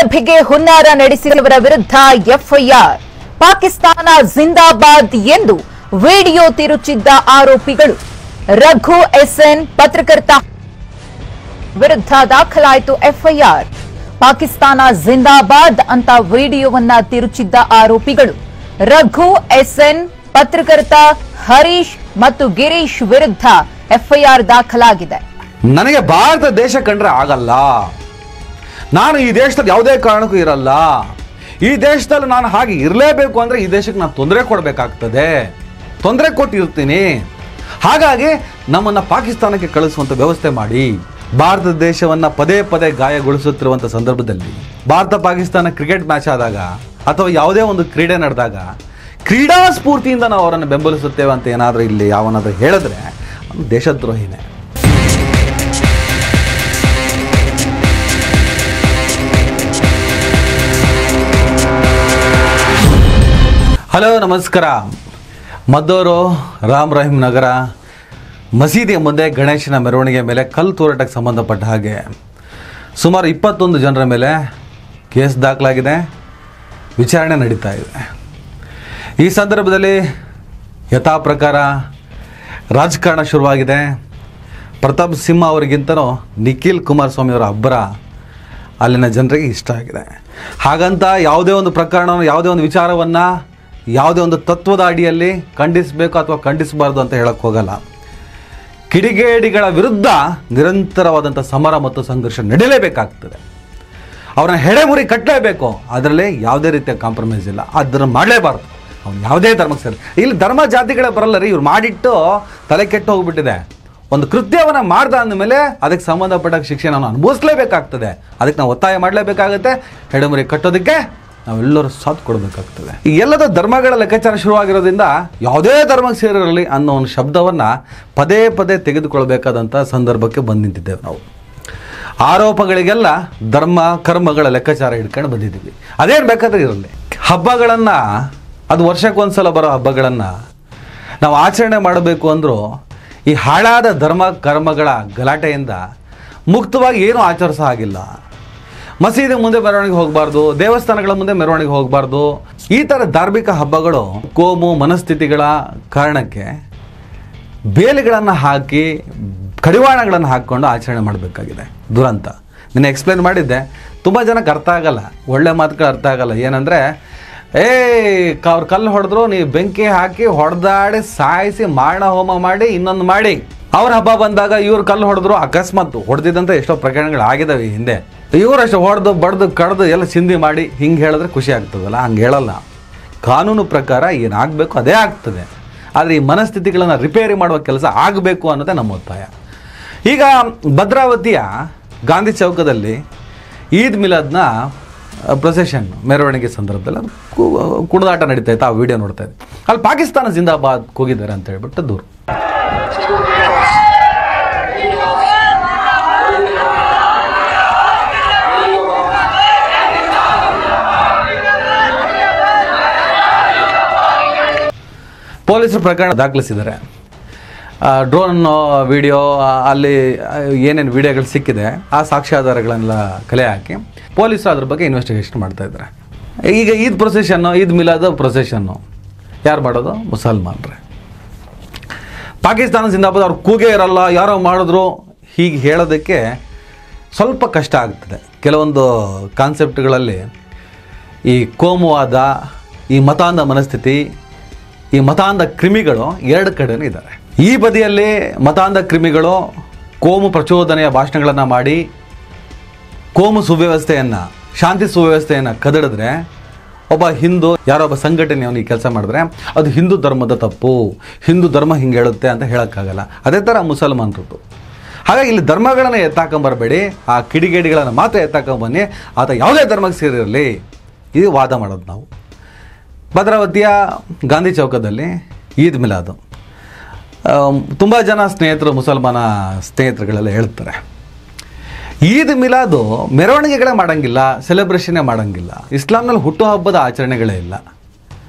ಸೌಲಭ್ಯಕ್ಕೆ ಹುನ್ನಾರ ನಡೆಸಿದವರ ವಿರುದ್ಧ ಎಫ್ಐಆರ್. ಪಾಕಿಸ್ತಾನ ಜಿಂದಾಬಾದ್ ಎಂದು ವಿಡಿಯೋ ತಿರುಚಿದ್ದ ಆರೋಪಿಗಳು. ರಘು ಎಸ್ಎನ್ ಪತ್ರಕರ್ತ ವಿರುದ್ಧ ದಾಖಲಾಯಿತು ಎಫ್ಐಆರ್. ಪಾಕಿಸ್ತಾನ ಜಿಂದಾಬಾದ್ ಅಂತ ವಿಡಿಯೋವನ್ನ ತಿರುಚಿದ್ದ ಆರೋಪಿಗಳು ರಘು ಎಸ್ಎನ್, ಪತ್ರಕರ್ತ ಹರೀಶ್ ಮತ್ತು ಗಿರೀಶ್ ವಿರುದ್ಧ ಎಫ್ಐಆರ್ ದಾಖಲಾಗಿದೆ. ನನಗೆ ಭಾರತ ದೇಶ ಕಂಡ್ರೆ ಆಗಲ್ಲ, ನಾನು ಈ ದೇಶದಲ್ಲಿ ಯಾವುದೇ ಕಾರಣಕ್ಕೂ ಇರಲ್ಲ, ಈ ದೇಶದಲ್ಲಿ ನಾನು ಹಾಗೆ ಇರಲೇಬೇಕು ಅಂದ್ರೆ ಈ ದೇಶಕ್ಕೆ ನಾನು ತೊಂದರೆ ಕೊಡಬೇಕಾಗ್ತದೆ, ತೊಂದರೆ ಕೊಟ್ಟಿರ್ತೀನಿ, ಹಾಗಾಗಿ ನಮ್ಮನ್ನ ಪಾಕಿಸ್ತಾನಕ್ಕೆ ಕಳಿಸುವಂತ ವ್ಯವಸ್ಥೆ ಮಾಡಿ. ಭಾರತ ದೇಶವನ್ನ ಪದೇ ಪದೇ ಗಾಯಗೊಳಿಸುತ್ತಿರುವಂತ ಸಂದರ್ಭದಲ್ಲಿ ಭಾರತ ಪಾಕಿಸ್ತಾನ ಕ್ರಿಕೆಟ್ ಮ್ಯಾಚ್ ಆದಾಗ ಅಥವಾ ಯಾವುದೇ ಒಂದು ಕ್ರೀಡೆ ನಡೆದಾಗ ಕ್ರೀಡಾ ಸ್ಫೂರ್ತಿಯಿಂದ ನಾವು ಅವರನ್ನು ಬೆಂಬಲಿಸುತ್ತೇವೆ ಅಂತ ಏನಾದರೂ ಇಲ್ಲಿ ಯಾವನಾದ್ರೂ ಹೇಳಿದ್ರೆ ದೇಶದ್ರೋಹಿನೇ. ಹಲೋ ನಮಸ್ಕಾರ. ಮದ್ದೂರು ರಾಮ್ ರಹೀಂ ನಗರ ಮಸೀದಿಯ ಮುಂದೆ ಗಣೇಶನ ಮೆರವಣಿಗೆ ಮೇಲೆ ಕಲ್ಲು ತೂರಾಟಕ್ಕೆ ಸಂಬಂಧಪಟ್ಟ ಹಾಗೆ ಸುಮಾರು 21 ಜನರ ಮೇಲೆ ಕೇಸ್ ದಾಖಲಾಗಿದೆ, ವಿಚಾರಣೆ ನಡೀತಾ ಇದೆ. ಈ ಸಂದರ್ಭದಲ್ಲಿ ಯಥಾ ಪ್ರಕಾರ ರಾಜಕಾರಣ ಶುರುವಾಗಿದೆ. ಪ್ರತಾಪ್ ಸಿಂಹ ಅವರಿಗಿಂತಲೂ ನಿಖಿಲ್ ಕುಮಾರಸ್ವಾಮಿ ಅವರ ಅಬ್ಬರ ಅಲ್ಲಿನ ಜನರಿಗೆ ಇಷ್ಟ ಆಗಿದೆ. ಹಾಗಂತ ಯಾವುದೇ ಒಂದು ಪ್ರಕರಣವನ್ನು, ಯಾವುದೇ ಒಂದು ವಿಚಾರವನ್ನು, ಯಾವುದೇ ಒಂದು ತತ್ವದ ಅಡಿಯಲ್ಲಿ ಖಂಡಿಸಬೇಕು ಅಥವಾ ಖಂಡಿಸಬಾರ್ದು ಅಂತ ಹೇಳಕ್ಕೆ ಹೋಗಲ್ಲ. ಕಿಡಿಗೇಡಿಗಳ ವಿರುದ್ಧ ನಿರಂತರವಾದಂಥ ಸಮರ ಮತ್ತು ಸಂಘರ್ಷ ನಡೆಯಲೇಬೇಕಾಗ್ತದೆ. ಅವ್ರನ್ನ ಹೆಡೆಮುರಿ ಕಟ್ಟಲೇಬೇಕು, ಅದರಲ್ಲಿ ಯಾವುದೇ ರೀತಿಯ ಕಾಂಪ್ರಮೈಸ್ ಇಲ್ಲ. ಅದನ್ನು ಮಾಡಲೇಬಾರ್ದು. ಅವ್ನು ಯಾವುದೇ ಧರ್ಮಕ್ಕೆ ಸೇರಿ, ಇಲ್ಲಿ ಧರ್ಮ ಜಾತಿಗಳೇ ಬರಲ್ಲ ರೀ. ಇವ್ರು ಮಾಡಿಟ್ಟು ತಲೆ ಕೆಟ್ಟು ಹೋಗ್ಬಿಟ್ಟಿದೆ. ಒಂದು ಕೃತ್ಯವನ್ನು ಮಾಡ್ದ ಅಂದಮೇಲೆ ಅದಕ್ಕೆ ಸಂಬಂಧಪಟ್ಟ ಶಿಕ್ಷೆ ನಾನು ಅನುಭವಿಸಲೇಬೇಕಾಗ್ತದೆ. ಅದಕ್ಕೆ ನಾವು ಒತ್ತಾಯ ಮಾಡಲೇಬೇಕಾಗುತ್ತೆ. ಹೆಡೆಮುರಿ ಕಟ್ಟೋದಕ್ಕೆ ನಾವೆಲ್ಲರೂ ಸಾಥ್ ಕೊಡಬೇಕಾಗ್ತದೆ. ಈ ಎಲ್ಲದ ಧರ್ಮಗಳ ಲೆಕ್ಕಾಚಾರ ಶುರುವಾಗಿರೋದ್ರಿಂದ ಯಾವುದೇ ಧರ್ಮಕ್ಕೆ ಸೇರಿರಲಿ ಅನ್ನೋ ಒಂದು ಶಬ್ದವನ್ನು ಪದೇ ಪದೇ ತೆಗೆದುಕೊಳ್ಬೇಕಾದಂಥ ಸಂದರ್ಭಕ್ಕೆ ಬಂದು ನಿಂತಿದ್ದೇವೆ ನಾವು. ಆರೋಪಗಳಿಗೆಲ್ಲ ಧರ್ಮ ಕರ್ಮಗಳ ಲೆಕ್ಕಾಚಾರ ಹಿಡ್ಕೊಂಡು ಬಂದಿದ್ದೀವಿ. ಅದೇನು ಬೇಕಾದ್ರೆ ಇರಲಿ. ಹಬ್ಬಗಳನ್ನು, ಅದು ವರ್ಷಕ್ಕೊಂದ್ಸಲ ಬರೋ ಹಬ್ಬಗಳನ್ನು ನಾವು ಆಚರಣೆ ಮಾಡಬೇಕು ಅಂದರೂ ಈ ಹಾಳಾದ ಧರ್ಮ ಕರ್ಮಗಳ ಗಲಾಟೆಯಿಂದ ಮುಕ್ತವಾಗಿ ಏನೂ ಆಚರಿಸೋ ಹಾಗಿಲ್ಲ. ಮಸೀದಿ ಮುಂದೆ ಮೆರವಣಿಗೆ ಹೋಗಬಾರ್ದು, ದೇವಸ್ಥಾನಗಳ ಮುಂದೆ ಮೆರವಣಿಗೆ ಹೋಗಬಾರ್ದು. ಈ ಥರ ಧಾರ್ಮಿಕ ಹಬ್ಬಗಳು ಕೋಮು ಮನಸ್ಥಿತಿಗಳ ಕಾರಣಕ್ಕೆ ಬೇಲಿಗಳನ್ನು ಹಾಕಿ, ಕಡಿವಾಣಗಳನ್ನು ಹಾಕ್ಕೊಂಡು ಆಚರಣೆ ಮಾಡಬೇಕಾಗಿದೆ. ದುರಂತ. ನಿನ್ನೆ ಎಕ್ಸ್ಪ್ಲೇನ್ ಮಾಡಿದ್ದೆ. ತುಂಬ ಜನಕ್ಕೆ ಅರ್ಥ ಆಗಲ್ಲ, ಒಳ್ಳೆ ಮಾತುಗಳು ಅರ್ಥ ಆಗಲ್ಲ. ಏನಂದರೆ, ಅವ್ರು ಕಲ್ಲು ಹೊಡೆದ್ರು, ನೀವು ಬೆಂಕಿ ಹಾಕಿ ಹೊಡೆದಾಡಿ ಸಾಯಿಸಿ ಮಾರಣ ಹೋಮ ಮಾಡಿ ಇನ್ನೊಂದು ಮಾಡಿ, ಅವ್ರ ಹಬ್ಬ ಬಂದಾಗ ಇವ್ರು ಕಲ್ಲು ಹೊಡೆದ್ರು, ಅಕಸ್ಮಾತ್ ಹೊಡೆದಿದ್ದಂಥ ಎಷ್ಟೋ ಪ್ರಕರಣಗಳು ಆಗಿದ್ದಾವೆ ಈ ಹಿಂದೆ. ಇವರಷ್ಟು ಹೊಡೆದು ಬಡ್ದು ಕಡ್ದು ಎಲ್ಲ ಚಿಂದಿ ಮಾಡಿ ಹಿಂಗೆ ಹೇಳಿದ್ರೆ ಖುಷಿ ಆಗ್ತದಲ್ಲ. ಹಂಗೆ ಹೇಳಲ್ಲ. ಕಾನೂನು ಪ್ರಕಾರ ಏನಾಗಬೇಕು ಅದೇ ಆಗ್ತದೆ. ಆದರೆ ಈ ಮನಸ್ಥಿತಿಗಳನ್ನು ರಿಪೇರಿ ಮಾಡುವ ಕೆಲಸ ಆಗಬೇಕು ಅನ್ನೋದೇ ನಮ್ಮ ಒತ್ತಾಯ. ಈಗ ಭದ್ರಾವತಿಯ ಗಾಂಧಿ ಚೌಕದಲ್ಲಿ ಈದ್ ಮಿಲಾದ್ನ ಪ್ರೊಸೆಷನ್ ಮೆರವಣಿಗೆ ಸಂದರ್ಭದಲ್ಲಿ ಕುಣಿದಾಟ ನಡೀತಾ ಇತ್ತು. ಆ ವಿಡಿಯೋ ನೋಡ್ತಾ ಇದ್ದೆ. ಅಲ್ಲಿ ಪಾಕಿಸ್ತಾನ ಜಿಂದಾಬಾದ್ ಹೋಗಿದ್ದಾರೆ ಅಂತ ಹೇಳ್ಬಿಟ್ಟು ದೂರು. ಪೊಲೀಸರು ಪ್ರಕರಣ ದಾಖಲಿಸಿದ್ದಾರೆ. ಡ್ರೋನ್ ವಿಡಿಯೋ, ಅಲ್ಲಿ ಏನೇನು ವಿಡಿಯೋಗಳು ಸಿಕ್ಕಿದೆ ಆ ಸಾಕ್ಷ್ಯಾಧಾರಗಳನ್ನೆಲ್ಲ ಕಲೆ ಹಾಕಿ ಪೊಲೀಸರು ಅದ್ರ ಬಗ್ಗೆ ಇನ್ವೆಸ್ಟಿಗೇಷನ್ ಮಾಡ್ತಾ ಇದ್ದಾರೆ. ಈಗ ಈದ್ ಪ್ರೊಸೆಷನ್ನು, ಈದ್ ಮಿಲಾದ್ ಪ್ರೊಸೆಷನ್ನು ಯಾರು ಮಾಡೋದು? ಮುಸಲ್ಮಾನ್ರೆ. ಪಾಕಿಸ್ತಾನ ಜಿಂದಾಬಾದ್ ಅವ್ರು ಕೂಗೇ ಇರಲ್ಲ, ಯಾರೋ ಮಾಡಿದ್ರು ಹೀಗೆ ಹೇಳೋದಕ್ಕೆ ಸ್ವಲ್ಪ ಕಷ್ಟ ಆಗ್ತದೆ. ಕೆಲವೊಂದು ಕಾನ್ಸೆಪ್ಟ್ಗಳಲ್ಲಿ ಈ ಕೋಮುವಾದ, ಈ ಮತಾಂಧ ಮನಸ್ಥಿತಿ, ಈ ಮತಾಂಧ ಕ್ರಿಮಿಗಳು ಎರಡು ಕಡೆನೂ ಇದ್ದಾರೆ. ಈ ಬದಿಯಲ್ಲಿ ಮತಾಂಧ ಕ್ರಿಮಿಗಳು ಕೋಮು ಪ್ರಚೋದನೆಯ ಭಾಷಣಗಳನ್ನು ಮಾಡಿ ಕೋಮು ಸುವ್ಯವಸ್ಥೆಯನ್ನು, ಶಾಂತಿ ಸುವ್ಯವಸ್ಥೆಯನ್ನು ಕದಡಿದ್ರೆ, ಒಬ್ಬ ಹಿಂದೂ ಯಾರೊಬ್ಬ ಸಂಘಟನೆಯವನು ಈ ಕೆಲಸ ಮಾಡಿದ್ರೆ ಅದು ಹಿಂದೂ ಧರ್ಮದ ತಪ್ಪು, ಹಿಂದೂ ಧರ್ಮ ಹಿಂಗೆ ಹೇಳುತ್ತೆ ಅಂತ ಹೇಳೋಕ್ಕಾಗಲ್ಲ. ಅದೇ ಥರ ಮುಸಲ್ಮಾನರದ್ದು. ಹಾಗಾಗಿ ಇಲ್ಲಿ ಧರ್ಮಗಳನ್ನು ಎತ್ತಾಕೊಂಬರಬೇಡಿ, ಆ ಕಿಡಿಗೇಡಿಗಳನ್ನು ಮಾತ್ರ ಎತ್ತಾಕೊಂಬನ್ನಿ, ಆತ ಯಾವುದೇ ಧರ್ಮಕ್ಕೆ ಸೇರಿರಲಿ, ಇದು ವಾದ ಮಾಡೋದು ನಾವು. ಭದ್ರಾವತಿಯ ಗಾಂಧಿ ಚೌಕದಲ್ಲಿ ಈದ್ ಮಿಲಾದು ತುಂಬ ಜನ ಸ್ನೇಹಿತರು, ಮುಸಲ್ಮಾನ ಸ್ನೇಹಿತರುಗಳೆಲ್ಲ ಹೇಳ್ತಾರೆ, ಈದ್ ಮಿಲಾದು ಮೆರವಣಿಗೆಗಳೇ ಮಾಡೋಂಗಿಲ್ಲ, ಸೆಲೆಬ್ರೇಷನ್ನೇ ಮಾಡೋಂಗಿಲ್ಲ, ಇಸ್ಲಾಂನಲ್ಲಿ ಹುಟ್ಟುಹಬ್ಬದ ಆಚರಣೆಗಳೇ ಇಲ್ಲ.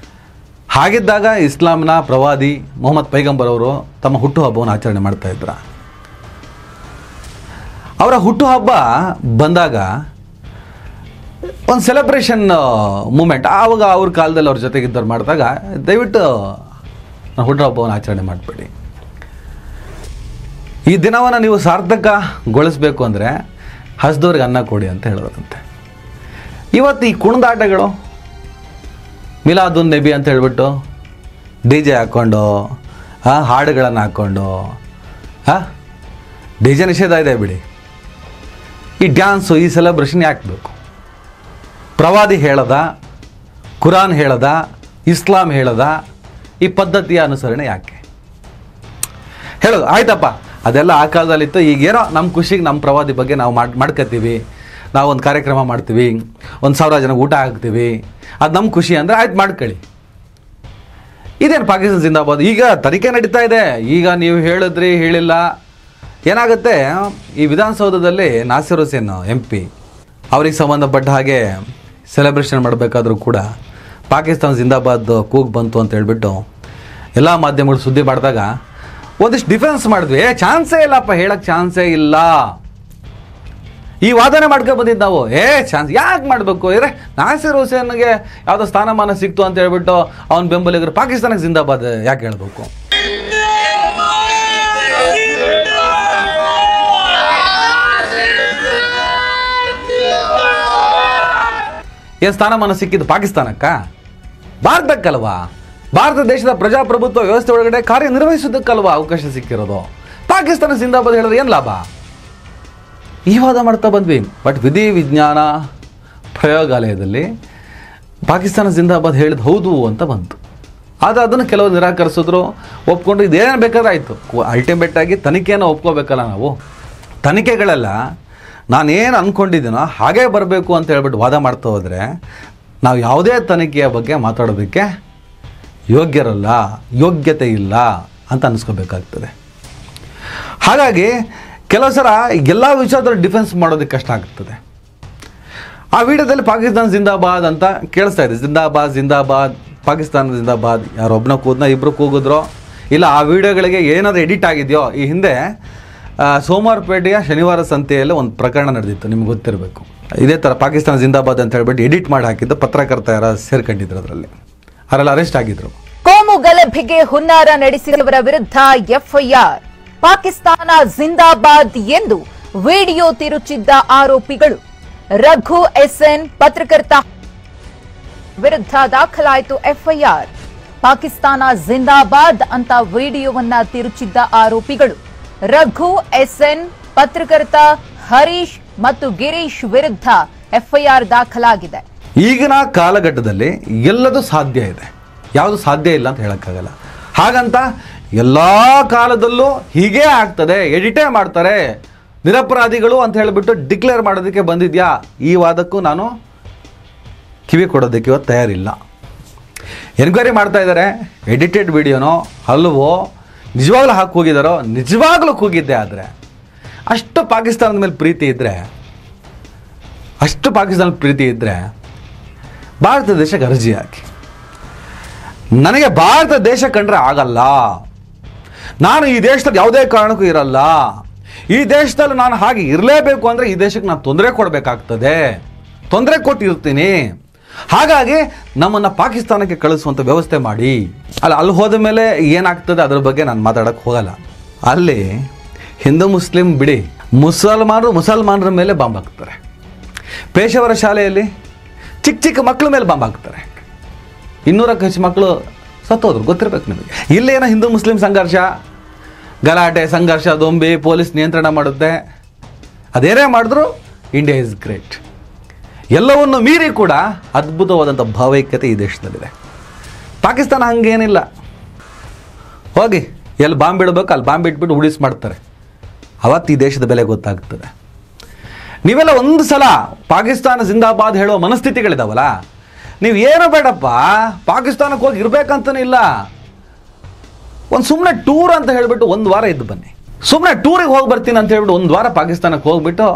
ಹಾಗಿದ್ದಾಗ ಇಸ್ಲಾಂನ ಪ್ರವಾದಿ ಮೊಹಮ್ಮದ್ ಪೈಗಂಬರ್ ಅವರು ತಮ್ಮ ಹುಟ್ಟುಹಬ್ಬವನ್ನು ಆಚರಣೆ ಮಾಡ್ತಾ ಇದ್ರ. ಅವರ ಹುಟ್ಟುಹಬ್ಬ ಬಂದಾಗ ಒಂದು ಸೆಲೆಬ್ರೇಷನ್ ಮೂಮೆಂಟ್. ಆವಾಗ ಅವ್ರ ಕಾಲದಲ್ಲಿ ಅವ್ರ ಜೊತೆಗಿದ್ದವ್ರು ಮಾಡಿದಾಗ ದಯವಿಟ್ಟು ಹುಟ್ಟುಹಬ್ಬವನ್ನು ಆಚರಣೆ ಮಾಡಬೇಡಿ. ಈ ದಿನವನ್ನು ನೀವು ಸಾರ್ಥಕಗೊಳಿಸ್ಬೇಕು ಅಂದರೆ ಹಸ್ದವ್ರಿಗೆ ಅನ್ನ ಕೊಡಿ ಅಂತ ಹೇಳೋದಂತೆ. ಇವತ್ತು ಈ ಕುಣಿದಾಟಗಳು, ಮಿಲಾದುನ್ ನಬಿ ಅಂತ ಹೇಳ್ಬಿಟ್ಟು DJ ಹಾಕ್ಕೊಂಡು ಹಾಡುಗಳನ್ನು ಹಾಕ್ಕೊಂಡು DJ ನಿಷೇಧ ಇದೆ ಬಿಡಿ. ಈ ಡ್ಯಾನ್ಸು, ಈ ಸೆಲೆಬ್ರೇಷನ್ ಯಾಕೆ ಬೇಕು? ಪ್ರವಾದಿ ಹೇಳದ, ಕುರಾನ್ ಹೇಳದ, ಇಸ್ಲಾಂ ಹೇಳದ ಈ ಪದ್ಧತಿಯ ಅನುಸರಣೆ ಯಾಕೆ ಹೇಳೋದು? ಆಯ್ತಪ್ಪ, ಅದೆಲ್ಲ ಆ ಕಾಲದಲ್ಲಿತ್ತು. ಈಗೇನೋ ನಮ್ಮ ಖುಷಿಗೆ ನಮ್ಮ ಪ್ರವಾದಿ ಬಗ್ಗೆ ನಾವು ಮಾಡ್ಕೊತೀವಿ, ನಾವು ಒಂದು ಕಾರ್ಯಕ್ರಮ ಮಾಡ್ತೀವಿ, 1,000 ಜನಕ್ಕೆ ಊಟ ಹಾಕ್ತೀವಿ, ಅದು ನಮ್ಮ ಖುಷಿ ಅಂದರೆ ಆಯ್ತು ಮಾಡ್ಕೊಳ್ಳಿ. ಇದೇನು ಪಾಕಿಸ್ತಾನ ಜಿಂದಾಬಾದ್? ಈಗ ತನಿಖೆ ನಡೀತಾ ಇದೆ. ಈಗ ನೀವು ಹೇಳಿದ್ರಿ, ಹೇಳಿಲ್ಲ, ಏನಾಗುತ್ತೆ, ಈ ವಿಧಾನಸೌಧದಲ್ಲಿ ನಾಸಿರ್ ಹುಸೇನ್ MP ಅವ್ರಿಗೆ ಸಂಬಂಧಪಟ್ಟ ಹಾಗೆ ಸೆಲೆಬ್ರೇಷನ್ ಮಾಡಬೇಕಾದ್ರೂ ಕೂಡ ಪಾಕಿಸ್ತಾನ ಜಿಂದಾಬಾದ್ ಕೂಗು ಬಂತು ಅಂತ ಹೇಳ್ಬಿಟ್ಟು ಎಲ್ಲ ಮಾಧ್ಯಮಗಳು ಸುದ್ದಿ ಮಾಡಿದಾಗ ಒಂದಿಷ್ಟು ಡಿಫೆನ್ಸ್ ಮಾಡಿದ್ವಿ. ಚಾನ್ಸೇ ಇಲ್ಲಪ್ಪ, ಹೇಳಕ್ಕೆ ಚಾನ್ಸೇ ಇಲ್ಲ, ಈ ವಾದನೆ ಮಾಡ್ಕೊಂಡು ಬಂದಿದ್ದು ನಾವು. ಚಾನ್ಸ್ ಯಾಕೆ ಮಾಡಬೇಕು? ನಾಸಿರ್ ಹುಸೇನ್ಗೆ ಯಾವುದೋ ಸ್ಥಾನಮಾನ ಸಿಕ್ತು ಅಂತ ಹೇಳ್ಬಿಟ್ಟು ಅವ್ನ ಬೆಂಬಲಿಗರು ಪಾಕಿಸ್ತಾನಕ್ಕೆ ಜಿಂದಾಬಾದ್ ಯಾಕೆ ಹೇಳ್ಬೇಕು? ಏನು ಸ್ಥಾನಮಾನ ಸಿಕ್ಕಿದ್ದು ಪಾಕಿಸ್ತಾನಕ್ಕ? ಭಾರತಕ್ಕಲ್ವಾ? ಭಾರತ ದೇಶದ ಪ್ರಜಾಪ್ರಭುತ್ವ ವ್ಯವಸ್ಥೆ ಒಳಗಡೆ ಕಾರ್ಯನಿರ್ವಹಿಸೋದಕ್ಕಲ್ವಾ ಅವಕಾಶ ಸಿಕ್ಕಿರೋದು? ಪಾಕಿಸ್ತಾನ ಜಿಂದಾಬಾದ್ ಹೇಳಿದ್ರೆ ಏನು ಲಾಭ? ಈ ವಾದ ಮಾಡ್ತಾ ಬಂದ್ವಿ. ಬಟ್ ವಿಧಿ ವಿಜ್ಞಾನ ಪ್ರಯೋಗಾಲಯದಲ್ಲಿ ಪಾಕಿಸ್ತಾನ ಜಿಂದಾಬಾದ್ ಹೇಳಿದ್ ಹೌದು ಅಂತ ಬಂತು. ಆದರೆ ಅದನ್ನು ಕೆಲವರು ನಿರಾಕರಿಸಿದ್ರು, ಒಪ್ಕೊಂಡು ಇದೇನು ಬೇಕಾದ್ರೆ ಆಯಿತು. ಅಲ್ಟಿಮೇಟ್ ಆಗಿ ತನಿಖೆಯನ್ನು ಒಪ್ಕೋಬೇಕಲ್ಲ ನಾವು. ತನಿಖೆಗಳೆಲ್ಲ ನಾನೇನು ಅಂದ್ಕೊಂಡಿದ್ದೀನೋ ಹಾಗೇ ಬರಬೇಕು ಅಂತ ಹೇಳ್ಬಿಟ್ಟು ವಾದ ಮಾಡ್ತಾ ಹೋದರೆ ನಾವು ಯಾವುದೇ ತನಿಖೆಯ ಬಗ್ಗೆ ಮಾತಾಡೋದಕ್ಕೆ ಯೋಗ್ಯರಲ್ಲ, ಯೋಗ್ಯತೆ ಇಲ್ಲ ಅಂತ ಅನ್ನಿಸ್ಕೋಬೇಕಾಗ್ತದೆ. ಹಾಗಾಗಿ ಕೆಲವು ಸಲ ಎಲ್ಲ ವಿಚಾರದಲ್ಲಿ ಡಿಫೆನ್ಸ್ ಮಾಡೋದಕ್ಕೆ ಕಷ್ಟ ಆಗ್ತದೆ. ಆ ವಿಡಿಯೋದಲ್ಲಿ ಪಾಕಿಸ್ತಾನ ಜಿಂದಾಬಾದ್ ಅಂತ ಕೇಳಿಸ್ತಾ ಇದೆ. ಜಿಂದಾಬಾದ್ ಜಿಂದಾಬಾದ್ ಪಾಕಿಸ್ತಾನ ಜಿಂದಾಬಾದ್. ಯಾರೊಬ್ಬನ ಕೂದನ ಇಬ್ಬರು ಕೂಗಿದ್ರೋ ಇಲ್ಲ ಆ ವಿಡಿಯೋಗಳಿಗೆ ಏನಾದರೂ ಎಡಿಟ್ ಆಗಿದೆಯೋ? ಈ ಹಿಂದೆ ಸೋಮವಾರಪೇಟೆಯ ಶನಿವಾರ ಸಂತೆಯಲ್ಲಿ ಒಂದು ಪ್ರಕರಣ ನಡೆದಿತ್ತು, ನಿಮ್ಗೆ ಗೊತ್ತಿರಬೇಕು. ಇದೇ ಥರ ಪಾಕಿಸ್ತಾನ ಜಿಂದಾಬಾದ್ ಅಂತ ಹೇಳ್ಬಿಟ್ಟು ಎಡಿಟ್ ಮಾಡಿ ಹಾಕಿದ್ದು ಪತ್ರಕರ್ತ ಯಾರು ಸೇರ್ಕೊಂಡಿದ್ರು, ಅವರೆಲ್ಲ ಅರೆಸ್ಟ್ ಆಗಿದ್ರು. ಕೋಮು ಗಲಭೆಗೆ ಹುನ್ನಾರ ನಡೆಸಿದವರ ವಿರುದ್ಧ FIR. ಪಾಕಿಸ್ತಾನ ಜಿಂದಾಬಾದ್ ಎಂದು ವಿಡಿಯೋ ತಿರುಚಿದ್ದ ಆರೋಪಿಗಳು. ರಘು SN ಪತ್ರಕರ್ತ ವಿರುದ್ಧ ದಾಖಲಾಯಿತು FIR. ಪಾಕಿಸ್ತಾನ ಜಿಂದಾಬಾದ್ ಅಂತ ವಿಡಿಯೋವನ್ನ ತಿರುಚಿದ್ದ ಆರೋಪಿಗಳು ರಘು SN, ಪತ್ರಕರ್ತ ಹರೀಶ್ ಮತ್ತು ಗಿರೀಶ್ ವಿರುದ್ಧ FIR ದಾಖಲಾಗಿದೆ. ಈಗಿನ ಕಾಲಘಟ್ಟದಲ್ಲಿ ಎಲ್ಲದೂ ಸಾಧ್ಯ ಇದೆ, ಯಾವುದು ಸಾಧ್ಯ ಇಲ್ಲ ಅಂತ ಹೇಳಕ್ಕಾಗಲ್ಲ. ಹಾಗಂತ ಎಲ್ಲ ಕಾಲದಲ್ಲೂ ಹೀಗೇ ಆಗ್ತದೆ, ಎಡಿಟೇ ಮಾಡ್ತಾರೆ, ನಿರಪರಾಧಿಗಳು ಅಂತ ಹೇಳಿಬಿಟ್ಟು ಡಿಕ್ಲೇರ್ ಮಾಡೋದಕ್ಕೆ ಬಂದಿದ್ಯಾ? ಈ ವಾದಕ್ಕೂ ನಾನು ಕಿವಿ ಕೊಡೋದಕ್ಕೆ ಇವತ್ತು ತಯಾರಿಲ್ಲ. ಎನ್ಕ್ವೈರಿ ಮಾಡ್ತಾ ಇದ್ದಾರೆ. ಎಡಿಟೆಡ್ ವಿಡಿಯೋನೋ ಅಲ್ವೋ, ನಿಜವಾಗ್ಲೂ ಹಾಕಿ ಹೋಗಿದ್ದಾರೋ? ನಿಜವಾಗ್ಲೂ ಕೂಗಿದ್ದೆ. ಆದರೆ ಅಷ್ಟು ಪಾಕಿಸ್ತಾನದ ಮೇಲೆ ಪ್ರೀತಿ ಇದ್ದರೆ ಭಾರತ ದೇಶಕ್ಕೆ ಅರ್ಜಿ ಹಾಕಿ, ನನಗೆ ಭಾರತ ದೇಶ ಕಂಡ್ರೆ ಆಗಲ್ಲ, ನಾನು ಈ ದೇಶದಲ್ಲಿ ಯಾವುದೇ ಕಾರಣಕ್ಕೂ ಇರಲ್ಲ, ಈ ದೇಶದಲ್ಲಿ ನಾನು ಹಾಗೆ ಇರಲೇಬೇಕು ಅಂದರೆ ಈ ದೇಶಕ್ಕೆ ನಾನು ತೊಂದರೆ ಕೊಡಬೇಕಾಗ್ತದೆ, ತೊಂದರೆ ಕೊಟ್ಟಿರ್ತೀನಿ, ಹಾಗಾಗಿ ನಮ್ಮನ್ನು ಪಾಕಿಸ್ತಾನಕ್ಕೆ ಕಳಿಸುವಂಥ ವ್ಯವಸ್ಥೆ ಮಾಡಿ. ಅಲ್ಲಿ ಹೋದ ಮೇಲೆ ಏನಾಗ್ತದೆ ಅದರ ಬಗ್ಗೆ ನಾನು ಮಾತಾಡೋಕ್ಕೆ ಹೋಗಲ್ಲ. ಅಲ್ಲಿ ಹಿಂದೂ ಮುಸ್ಲಿಂ ಬಿಡಿ, ಮುಸಲ್ಮಾನರ ಮೇಲೆ ಬಾಂಬ್ ಹಾಕ್ತಾರೆ. ಪೇಶಾವರ ಶಾಲೆಯಲ್ಲಿ ಚಿಕ್ಕ ಮಕ್ಕಳ ಮೇಲೆ ಬಾಂಬ್ ಹಾಕ್ತಾರೆ. 200ಕ್ಕೂ ಹೆಚ್ಚು ಮಕ್ಕಳು ಸತ್ತೋದ್ರು, ಗೊತ್ತಿರಬೇಕು ನಿಮಗೆ. ಇಲ್ಲೇನೋ ಹಿಂದೂ ಮುಸ್ಲಿಂ ಸಂಘರ್ಷ, ಗಲಾಟೆ, ಸಂಘರ್ಷ, ದೊಂಬಿ, ಪೊಲೀಸ್ ನಿಯಂತ್ರಣ ಮಾಡುತ್ತೆ. ಅದೇನೇ ಮಾಡಿದ್ರು ಇಂಡಿಯಾ ಇಸ್ ಗ್ರೇಟ್. ಎಲ್ಲವನ್ನು ಮೀರಿ ಕೂಡ ಅದ್ಭುತವಾದಂಥ ಭಾವೈಕ್ಯತೆ ಈ ದೇಶದಲ್ಲಿದೆ. ಪಾಕಿಸ್ತಾನ ಹಂಗೇನಿಲ್ಲ. ಹೋಗಿ ಎಲ್ಲಿ ಬಾಂಬ್ ಬಿಡಬೇಕು ಅಲ್ಲಿ ಬಾಂಬ್ ಇಟ್ಬಿಟ್ಟು ಉಳಿಸಿ ಮಾಡ್ತಾರೆ. ಅವತ್ತು ಈ ದೇಶದ ಬೆಲೆ ಗೊತ್ತಾಗ್ತದೆ. ನೀವೆಲ್ಲ ಒಂದು ಸಲ ಪಾಕಿಸ್ತಾನ ಜಿಂದಾಬಾದ್ ಹೇಳೋ ಮನಸ್ಥಿತಿಗಳಿದಾವಲ್ಲ, ನೀವು ಏನೋ ಬೇಡಪ್ಪ ಪಾಕಿಸ್ತಾನಕ್ಕೆ ಹೋಗಿ ಇರಬೇಕಂತನೇ ಇಲ್ಲ, ಒಂದು ಸುಮ್ಮನೆ ಟೂರ್ ಅಂತ ಹೇಳಿಬಿಟ್ಟು 1 ವಾರ ಇದ್ದು ಬನ್ನಿ. ಸುಮ್ಮನೆ ಟೂರಿಗೆ ಹೋಗಿ ಬರ್ತೀನಿ ಅಂತ ಹೇಳ್ಬಿಟ್ಟು 1 ವಾರ ಪಾಕಿಸ್ತಾನಕ್ಕೆ ಹೋಗ್ಬಿಟ್ಟು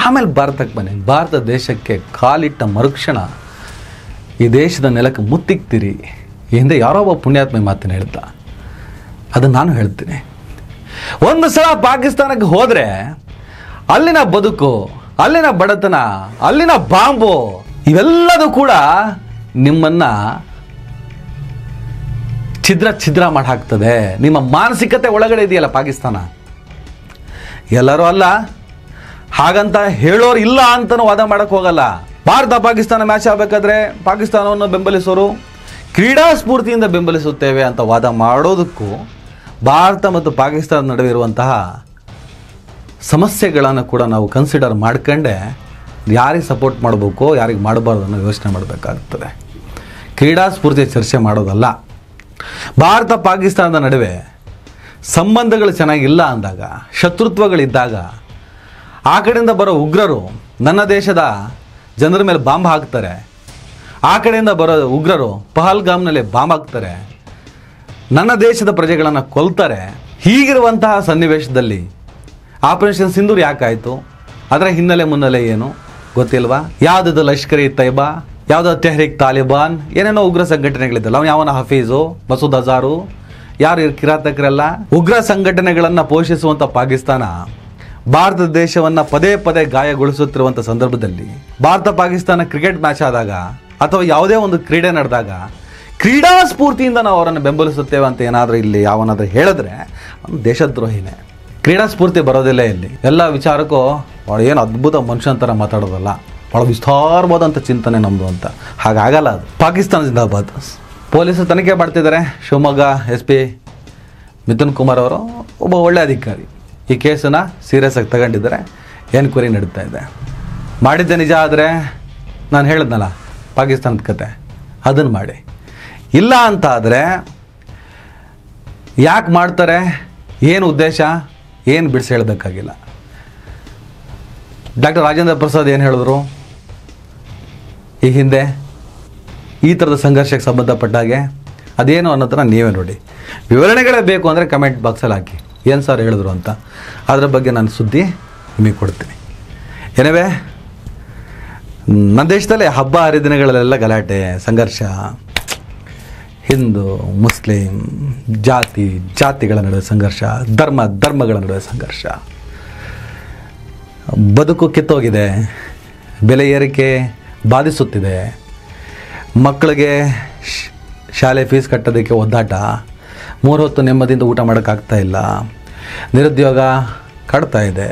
ಆಮೇಲೆ ಭಾರತಕ್ಕೆ ಬನ್ನಿ. ಭಾರತ ದೇಶಕ್ಕೆ ಕಾಲಿಟ್ಟ ಮರುಕ್ಷಣ ಈ ದೇಶದ ನೆಲಕ್ಕೆ ಮುತ್ತಿಕ್ತೀರಿ. ಈ ಹಿಂದೆ ಯಾರೋ ಒಬ್ಬ ಪುಣ್ಯಾತ್ಮ ಮಾತನ್ನು ಹೇಳ್ತಾ, ಅದನ್ನು ನಾನು ಹೇಳ್ತೀನಿ. ಒಂದು ಸಲ ಪಾಕಿಸ್ತಾನಕ್ಕೆ ಹೋದರೆ ಅಲ್ಲಿನ ಬದುಕು, ಅಲ್ಲಿನ ಬಡತನ, ಅಲ್ಲಿನ ಬಾಂಬು ಇವೆಲ್ಲದೂ ಕೂಡ ನಿಮ್ಮನ್ನು ಛಿದ್ರ ಮಾಡಿ ಹಾಕ್ತದೆ. ನಿಮ್ಮ ಮಾನಸಿಕತೆ ಒಳಗಡೆ ಇದೆಯಲ್ಲ ಪಾಕಿಸ್ತಾನ. ಎಲ್ಲರೂ ಅಲ್ಲ, ಹಾಗಂತ ಹೇಳೋರು ಇಲ್ಲ ಅಂತಲೂ ವಾದ ಮಾಡೋಕ್ಕೆ ಹೋಗಲ್ಲ. ಭಾರತ ಪಾಕಿಸ್ತಾನ ಮ್ಯಾಚ್ ಆಗಬೇಕಾದ್ರೆ ಪಾಕಿಸ್ತಾನವನ್ನು ಬೆಂಬಲಿಸೋರು ಕ್ರೀಡಾ ಸ್ಫೂರ್ತಿಯಿಂದ ಬೆಂಬಲಿಸುತ್ತೇವೆ ಅಂತ ವಾದ ಮಾಡೋದಕ್ಕೂ ಭಾರತ ಮತ್ತು ಪಾಕಿಸ್ತಾನದ ನಡುವೆ ಇರುವಂತಹ ಸಮಸ್ಯೆಗಳನ್ನು ಕೂಡ ನಾವು ಕನ್ಸಿಡರ್ ಮಾಡ್ಕೊಂಡೆ ಯಾರಿಗೆ ಸಪೋರ್ಟ್ ಮಾಡಬೇಕು ಯಾರಿಗೆ ಮಾಡಬಾರ್ದು ಅನ್ನೋ ಯೋಚನೆ ಮಾಡಬೇಕಾಗ್ತದೆ. ಕ್ರೀಡಾ ಸ್ಫೂರ್ತಿ ಚರ್ಚೆ ಮಾಡೋದಲ್ಲ. ಭಾರತ ಪಾಕಿಸ್ತಾನದ ನಡುವೆ ಸಂಬಂಧಗಳು ಚೆನ್ನಾಗಿಲ್ಲ ಅಂದಾಗ, ಶತ್ರುತ್ವಗಳಿದ್ದಾಗ ಆ ಕಡೆಯಿಂದ ಬರೋ ಉಗ್ರರು ನನ್ನ ದೇಶದ ಜನರ ಮೇಲೆ ಬಾಂಬ್ ಹಾಕ್ತಾರೆ, ಆ ಕಡೆಯಿಂದ ಬರೋ ಉಗ್ರರು ಪಹಲ್ಗಾಮ್ನಲ್ಲಿ ಬಾಂಬ್ ಹಾಕ್ತಾರೆ, ನನ್ನ ದೇಶದ ಪ್ರಜೆಗಳನ್ನು ಕೊಲ್ತಾರೆ. ಹೀಗಿರುವಂತಹ ಸನ್ನಿವೇಶದಲ್ಲಿ ಆಪರೇಷನ್ ಸಿಂಧೂರ್ ಯಾಕಾಯಿತು? ಅದರ ಹಿನ್ನೆಲೆ ಏನು ಗೊತ್ತಿಲ್ವಾ? ಯಾವುದದು ಲಷ್ಕರ್ ಇ ತೈಬಾ, ಯಾವುದೋ ತೆಹ್ರೀಕ್ ತಾಲಿಬಾನ್, ಏನೇನೋ ಉಗ್ರ ಸಂಘಟನೆಗಳಿದ್ದಲ್ಲ. ಅವನು ಯಾವನ ಹಫೀಜು, ಮಸೂದ್ ಅಜಾರು, ಯಾರು ಕಿರಾತಕರೆಲ್ಲ ಉಗ್ರ ಸಂಘಟನೆಗಳನ್ನು ಪೋಷಿಸುವಂಥ ಪಾಕಿಸ್ತಾನ ಭಾರತ ದೇಶವನ್ನು ಪದೇ ಪದೇ ಗಾಯಗೊಳಿಸುತ್ತಿರುವಂಥ ಸಂದರ್ಭದಲ್ಲಿ ಭಾರತ ಪಾಕಿಸ್ತಾನ ಕ್ರಿಕೆಟ್ ಮ್ಯಾಚ್ ಆದಾಗ ಅಥವಾ ಯಾವುದೇ ಒಂದು ಕ್ರೀಡೆ ನಡೆದಾಗ ಕ್ರೀಡಾ ಸ್ಫೂರ್ತಿಯಿಂದ ನಾವು ಅವರನ್ನು ಬೆಂಬಲಿಸುತ್ತೇವೆ ಅಂತ ಏನಾದರೂ ಇಲ್ಲಿ ಯಾವನಾದರೂ ಹೇಳಿದ್ರೆ ಅವನು ದೇಶದ್ರೋಹಿನೇ. ಕ್ರೀಡಾ ಸ್ಫೂರ್ತಿ ಬರೋದಿಲ್ಲ ಇಲ್ಲಿ. ಎಲ್ಲ ವಿಚಾರಕ್ಕೂ ಭಾಳ ಏನು ಅದ್ಭುತ ಮನುಷ್ಯಂತರ ಮಾತಾಡೋದಲ್ಲ, ಭಾಳ ವಿಸ್ತಾರವಾದಂಥ ಚಿಂತನೆ ನಮ್ಮದು ಅಂತ. ಹಾಗಾಗಲ್ಲ ಅದು. ಪಾಕಿಸ್ತಾನ ಜಿಂದಾಬಾದ್. ಪೊಲೀಸರು ತನಿಖೆ ಮಾಡ್ತಿದ್ದಾರೆ. ಶಿವಮೊಗ್ಗ SP ಮಿಥುನ್ ಕುಮಾರ್ ಅವರು ಒಬ್ಬ ಒಳ್ಳೆ ಅಧಿಕಾರಿ. ಈ ಕೇಸನ್ನು ಸೀರಿಯಸ್ ಆಗಿ ತಗೊಂಡಿದ್ದಾರೆ. ಎನ್ಕ್ವೈರಿ ನಡೀತಾ ಇದೆ. ಮಾಡಿದ್ದೆ ನಿಜ ಆದರೆ ನಾನು ಹೇಳಿದ್ನಲ್ಲ ಪಾಕಿಸ್ತಾನದ ಕತೆ, ಅದನ್ನು ಮಾಡಿ. ಇಲ್ಲ ಅಂತ ಆದರೆ ಯಾಕೆ ಮಾಡ್ತಾರೆ, ಏನು ಉದ್ದೇಶ, ಏನು ಬಿಡಿಸಿ ಹೇಳಬೇಕಾಗಿಲ್ಲ. ಡಾಕ್ಟರ್ ರಾಜೇಂದ್ರ ಪ್ರಸಾದ್ ಏನು ಹೇಳಿದ್ರು ಈ ಹಿಂದೆ ಈ ಥರದ ಸಂಘರ್ಷಕ್ಕೆ ಸಂಬಂಧಪಟ್ಟ ಹಾಗೆ? ಅದೇನು ಅನ್ನೋದನ್ನ ನೀವೇ ನೋಡಿ. ವಿವರಣೆಗಳೇ ಬೇಕು ಅಂದರೆ ಕಮೆಂಟ್ ಬಾಕ್ಸಲ್ಲಿ ಹಾಕಿ ಏನು ಸರ್ ಹೇಳಿದ್ರು ಅಂತ. ಅದರ ಬಗ್ಗೆ ನಾನು ಸುದ್ದಿ ನಿಮಗೆ ಕೊಡ್ತೀನಿ. ಏನೇ ನನ್ನ ದೇಶದಲ್ಲಿ ಹಬ್ಬ ಹರಿದಿನಗಳಲ್ಲೆಲ್ಲ ಗಲಾಟೆ, ಸಂಘರ್ಷ, ಹಿಂದೂ ಮುಸ್ಲಿಂ, ಜಾತಿಗಳ ನಡುವೆ ಸಂಘರ್ಷ, ಧರ್ಮಗಳ ನಡುವೆ ಸಂಘರ್ಷ, ಬದುಕು ಕಿತ್ತೋಗಿದೆ, ಬೆಲೆ ಏರಿಕೆ ಬಾಧಿಸುತ್ತಿದೆ, ಮಕ್ಕಳಿಗೆ ಶಾಲೆ ಫೀಸ್ ಕಟ್ಟೋದಕ್ಕೆ ಒದ್ದಾಟ, 3 ಹೊತ್ತು ನೆಮ್ಮದಿಯಿಂದ ಊಟ ಮಾಡೋಕ್ಕಾಗ್ತಾ ಇಲ್ಲ, ನಿರುದ್ಯೋಗ ಕಾಡ್ತಾ ಇದೆ.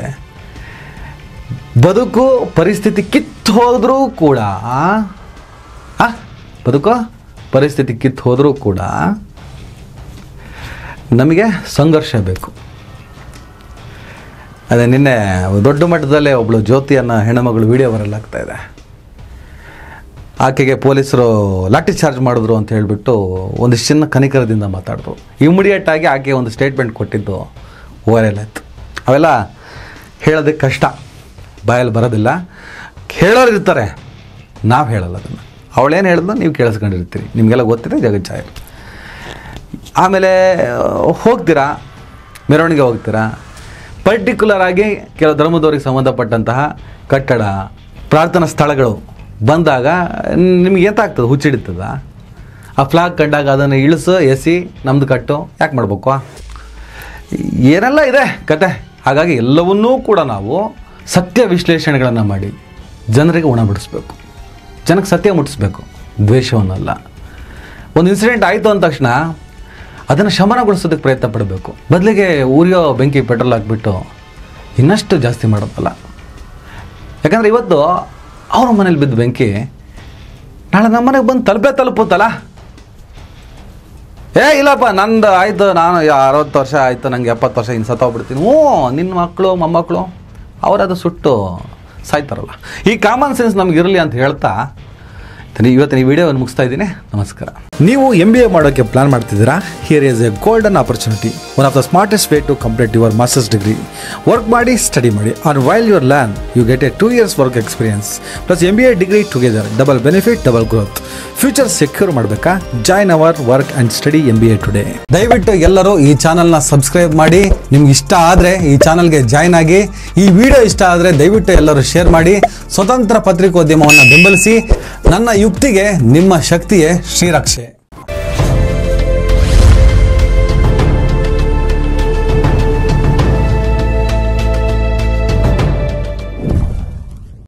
ಬದುಕು ಪರಿಸ್ಥಿತಿ ಕಿತ್ತು ಹೋದರೂ ಕೂಡ ನಮಗೆ ಸಂಘರ್ಷ ಬೇಕು. ಅದೇ ನಿನ್ನೆ ದೊಡ್ಡ ಮಟ್ಟದಲ್ಲೇ ಒಬ್ಬಳು ಜ್ಯೋತಿ ಅನ್ನೋ ಹೆಣ್ಣುಮಗಳು ವಿಡಿಯೋ ವೈರಲ್ ಆಗ್ತಾ ಇದೆ. ಆಕೆಗೆ ಪೊಲೀಸರು ಲಾಠಿ ಚಾರ್ಜ್ ಮಾಡಿದ್ರು ಅಂತ ಹೇಳಿಬಿಟ್ಟು ಒಂದಿಷ್ಟು ಚಿನ್ನ ಕನಿಕರದಿಂದ ಮಾತಾಡಿದ್ರು. ಇಮಿಡಿಯೇಟ್ ಆಗಿ ಆಕೆ ಒಂದು ಸ್ಟೇಟ್ಮೆಂಟ್ ಕೊಟ್ಟಿದ್ದು ವೈರಲ್ ಆಯಿತು. ಅವೆಲ್ಲ ಹೇಳೋದಕ್ಕೆ ಕಷ್ಟ, ಬಾಯಲ್ಲಿ ಬರೋದಿಲ್ಲ. ಹೇಳೋರು ಇರ್ತಾರೆ, ನಾವು ಹೇಳಲ್ಲ ಅದನ್ನು. ಅವಳೇನು ಹೇಳಿದ್ನೋ ನೀವು ಕೇಳಿಸ್ಕೊಂಡಿರ್ತೀರಿ, ನಿಮಗೆಲ್ಲ ಗೊತ್ತಿದೆ ಜಗಜ್ಜಾಹಿರ್. ಆಮೇಲೆ ಹೋಗ್ತೀರಾ, ಮೆರವಣಿಗೆ ಹೋಗ್ತೀರಾ, ಪರ್ಟಿಕ್ಯುಲರ್ ಆಗಿ ಕೆಲವು ಧರ್ಮದವ್ರಿಗೆ ಸಂಬಂಧಪಟ್ಟಂತಹ ಕಟ್ಟಡ, ಪ್ರಾರ್ಥನಾ ಸ್ಥಳಗಳು ಬಂದಾಗ ನಿಮ್ಗೆ ಎಂತಾಗ್ತದೆ, ಹುಚ್ಚಿಡಿತದ? ಆ ಫ್ಲಾಗ್ ಕಂಡಾಗ ಅದನ್ನು ಇಳಿಸು, ಎಸಿ, ನಮ್ಮದು ಕಟ್ಟು, ಯಾಕೆ ಮಾಡಬೇಕು? ಏನೆಲ್ಲ ಇದೆ ಕತೆ. ಹಾಗಾಗಿ ಎಲ್ಲವನ್ನೂ ಕೂಡ ನಾವು ಸತ್ಯ ವಿಶ್ಲೇಷಣೆಗಳನ್ನು ಮಾಡಿ ಜನರಿಗೆ ಉಣಬಡಿಸ್ಬೇಕು, ಜನಕ್ಕೆ ಸತ್ಯ ಮುಟ್ಟಿಸ್ಬೇಕು, ದ್ವೇಷವನ್ನಲ್ಲ. ಒಂದು ಇನ್ಸಿಡೆಂಟ್ ಆಯಿತು ಅಂದ ತಕ್ಷಣ ಅದನ್ನು ಶಮನಗೊಳಿಸೋದಕ್ಕೆ ಪ್ರಯತ್ನ ಪಡಬೇಕು. ಬದಲಿಗೆ ಉರಿಯೋ ಬೆಂಕಿ ಪೆಟ್ರೋಲ್ ಹಾಕ್ಬಿಟ್ಟು ಇನ್ನಷ್ಟು ಜಾಸ್ತಿ ಮಾಡೋದಲ್ಲ. ಯಾಕಂದರೆ ಇವತ್ತು ಅವ್ರ ಮನೇಲಿ ಬಿದ್ದ ಬೆಂಕಿ ನಾಳೆ ನಮ್ಮ ಮನೆಗೆ ಬಂದು ತಲುಪುತ್ತಲ್ಲ. ಇಲ್ಲಪ್ಪ ನಂದು ಆಯಿತು, ನಾನು 60 ವರ್ಷ ಆಯಿತು, ನನಗೆ 70 ವರ್ಷ ಇನ್ನು ಸತ್ತೋಗ್ಬಿಡ್ತೀನಿ. ನಿನ್ನ ಮಕ್ಕಳು ಮೊಮ್ಮಕ್ಕಳು ಅವರದು ಸುಟ್ಟು ಸಾಯ್ತಾರಲ್ಲ. ಈ ಕಾಮನ್ ಸೆನ್ಸ್ ನಮಗಿರಲಿ ಅಂತ ಹೇಳ್ತಾ ಇವತ್ತಿನ ಈ ವಿಡಿಯೋವನ್ನು ಮುಗಿಸ್ತಾ ಇದ್ದೀನಿ. ನಮಸ್ಕಾರ. ನೀವು MBA ಮಾಡೋಕ್ಕೆ ಪ್ಲಾನ್ ಮಾಡ್ತಿದ್ದೀರಾ? Here is a golden opportunity, one of the smartest way to complete your masters degree. Work ಮಾಡಿ, ಸ್ಟಡಿ ಮಾಡಿ, on while your learn you get a 2 years work experience plus MBA degree together. Double benefit, double growth. Future secure ಮಾಡಬೇಕಾ? Join our work and study MBA today. ದಯವಿಟ್ಟು ಎಲ್ಲರೂ ಈ ಚಾನಲ್ನ subscribe ಮಾಡಿ. ನಿಮ್ಗೆ ಇಷ್ಟ ಆದರೆ ಈ ಚಾನಲ್ಗೆ ಜಾಯ್ನ್ ಆಗಿ. ಈ ವಿಡಿಯೋ ಇಷ್ಟ ಆದರೆ ದಯವಿಟ್ಟು ಎಲ್ಲರೂ ಶೇರ್ ಮಾಡಿ. ಸ್ವತಂತ್ರ ಪತ್ರಿಕೋದ್ಯಮವನ್ನು ಬೆಂಬಲಿಸಿ. ನನ್ನ ಯುಕ್ತಿಗೆ ನಿಮ್ಮ ಶಕ್ತಿಯೇ ಶ್ರೀರಕ್ಷೆ.